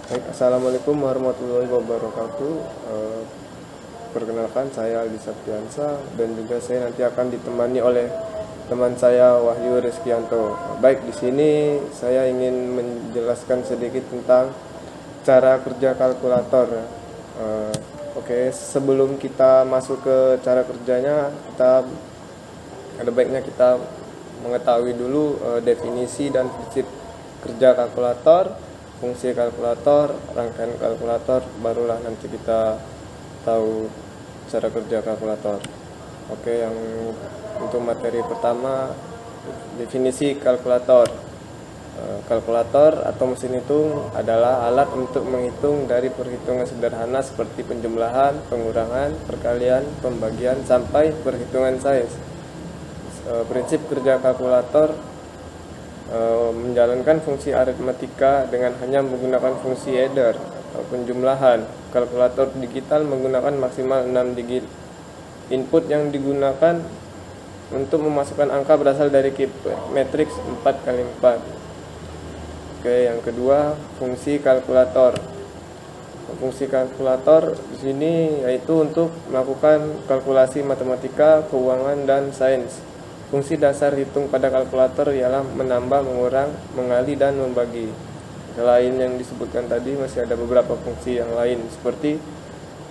Baik, Assalamualaikum warahmatullahi wabarakatuh. Perkenalkan, saya Aldi Saptiansa dan juga saya nanti akan ditemani oleh teman saya Wahyu Rizkianto. Baik, di sini saya ingin menjelaskan sedikit tentang cara kerja kalkulator. Oke, sebelum kita masuk ke cara kerjanya, ada baiknya kita mengetahui dulu definisi dan prinsip kerja kalkulator, fungsi kalkulator, rangkaian kalkulator, barulah nanti kita tahu cara kerja kalkulator. Oke, yang untuk materi pertama, definisi kalkulator. Kalkulator atau mesin hitung adalah alat untuk menghitung dari perhitungan sederhana seperti penjumlahan, pengurangan, perkalian, pembagian, sampai perhitungan sains. Prinsip kerja kalkulator menjalankan fungsi aritmatika dengan hanya menggunakan fungsi adder atau penjumlahan. Kalkulator digital menggunakan maksimal 6 digit. Input yang digunakan untuk memasukkan angka berasal dari matriks 4x4. Oke, yang kedua, fungsi kalkulator. Fungsi kalkulator di sini yaitu untuk melakukan kalkulasi matematika, keuangan, dan sains. Fungsi dasar hitung pada kalkulator ialah menambah, mengurang, mengali, dan membagi. Selain yang disebutkan tadi, masih ada beberapa fungsi yang lain, seperti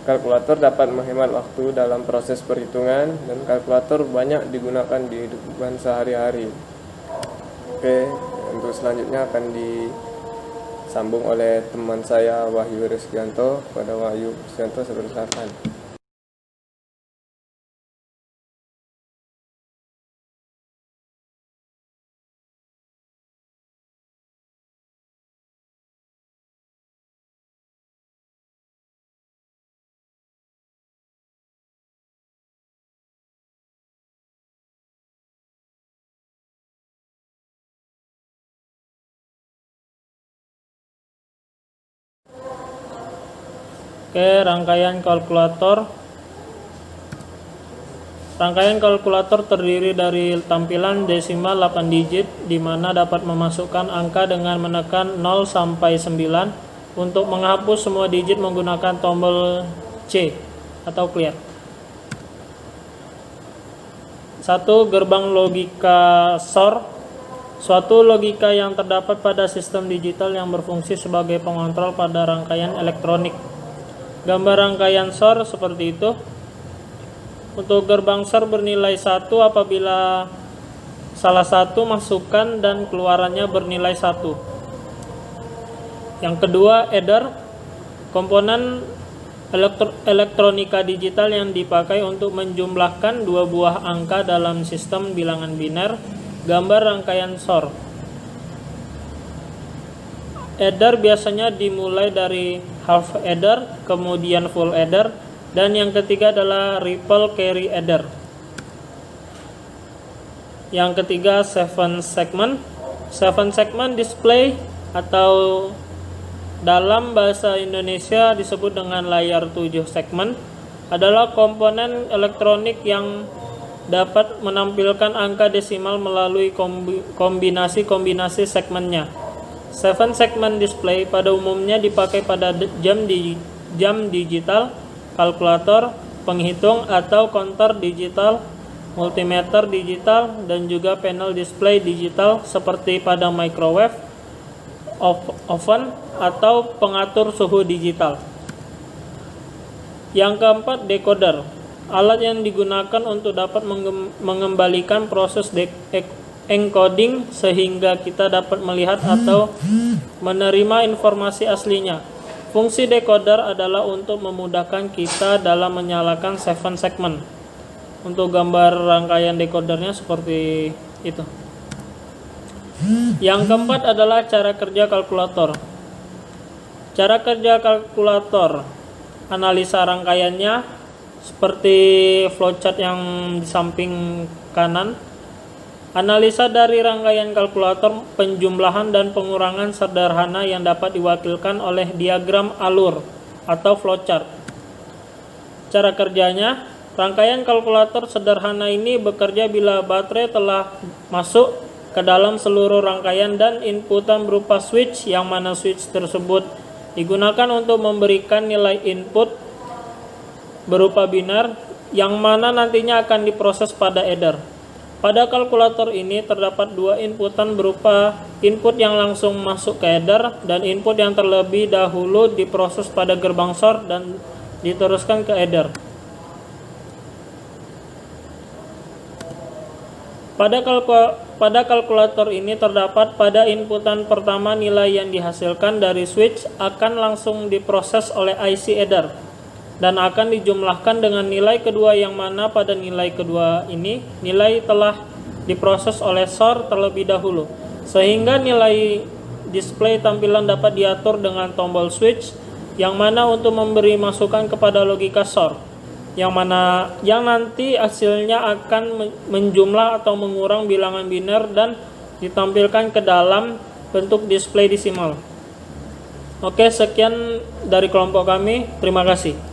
kalkulator dapat menghemat waktu dalam proses perhitungan, dan kalkulator banyak digunakan di kehidupan sehari-hari. Oke, untuk selanjutnya akan disambung oleh teman saya Wahyu Rizkianto. Pada Wahyu Rizkianto, saya persilakan. Oke, rangkaian kalkulator. Rangkaian kalkulator terdiri dari tampilan desimal 8 digit di mana dapat memasukkan angka dengan menekan 0 sampai 9. Untuk menghapus semua digit menggunakan tombol C atau clear. 1. Gerbang logika SOR. Suatu logika yang terdapat pada sistem digital yang berfungsi sebagai pengontrol pada rangkaian elektronik. Gambar rangkaian SOR seperti itu. Untuk gerbang SOR bernilai 1 apabila salah satu masukan dan keluarannya bernilai 1. Yang kedua, adder, komponen elektronika digital yang dipakai untuk menjumlahkan dua buah angka dalam sistem bilangan biner. Gambar rangkaian SOR. Adder biasanya dimulai dari half adder, kemudian full adder, dan yang ketiga adalah ripple carry adder. Yang ketiga, 7 segment. 7 segment display atau dalam bahasa Indonesia disebut dengan layar 7 segmen adalah komponen elektronik yang dapat menampilkan angka desimal melalui kombinasi-kombinasi segmennya. 7 segment display pada umumnya dipakai pada jam digital, kalkulator, penghitung atau counter digital, multimeter digital, dan juga panel display digital seperti pada microwave, oven, atau pengatur suhu digital. Yang keempat, decoder. Alat yang digunakan untuk dapat mengembalikan proses encoding sehingga kita dapat melihat atau menerima informasi aslinya. Fungsi decoder adalah untuk memudahkan kita dalam menyalakan 7 segment. Untuk gambar rangkaian decodernya seperti itu. Yang keempat adalah cara kerja kalkulator. Cara kerja kalkulator, analisa rangkaiannya seperti flowchart yang di samping kanan. Analisa dari rangkaian kalkulator, penjumlahan dan pengurangan sederhana yang dapat diwakilkan oleh diagram alur atau flowchart. Cara kerjanya, rangkaian kalkulator sederhana ini bekerja bila baterai telah masuk ke dalam seluruh rangkaian dan inputan berupa switch yang mana switch tersebut digunakan untuk memberikan nilai input berupa binar yang mana nantinya akan diproses pada adder. Pada kalkulator ini terdapat dua inputan berupa input yang langsung masuk ke adder dan input yang terlebih dahulu diproses pada gerbang sort dan diteruskan ke adder. Pada kalkulator ini terdapat pada inputan pertama nilai yang dihasilkan dari switch akan langsung diproses oleh IC adder dan akan dijumlahkan dengan nilai kedua yang mana pada nilai kedua ini nilai telah diproses oleh sort terlebih dahulu, sehingga nilai display tampilan dapat diatur dengan tombol switch yang mana untuk memberi masukan kepada logika sort yang nanti hasilnya akan menjumlah atau mengurang bilangan biner dan ditampilkan ke dalam bentuk display desimal. Oke, sekian dari kelompok kami. Terima kasih.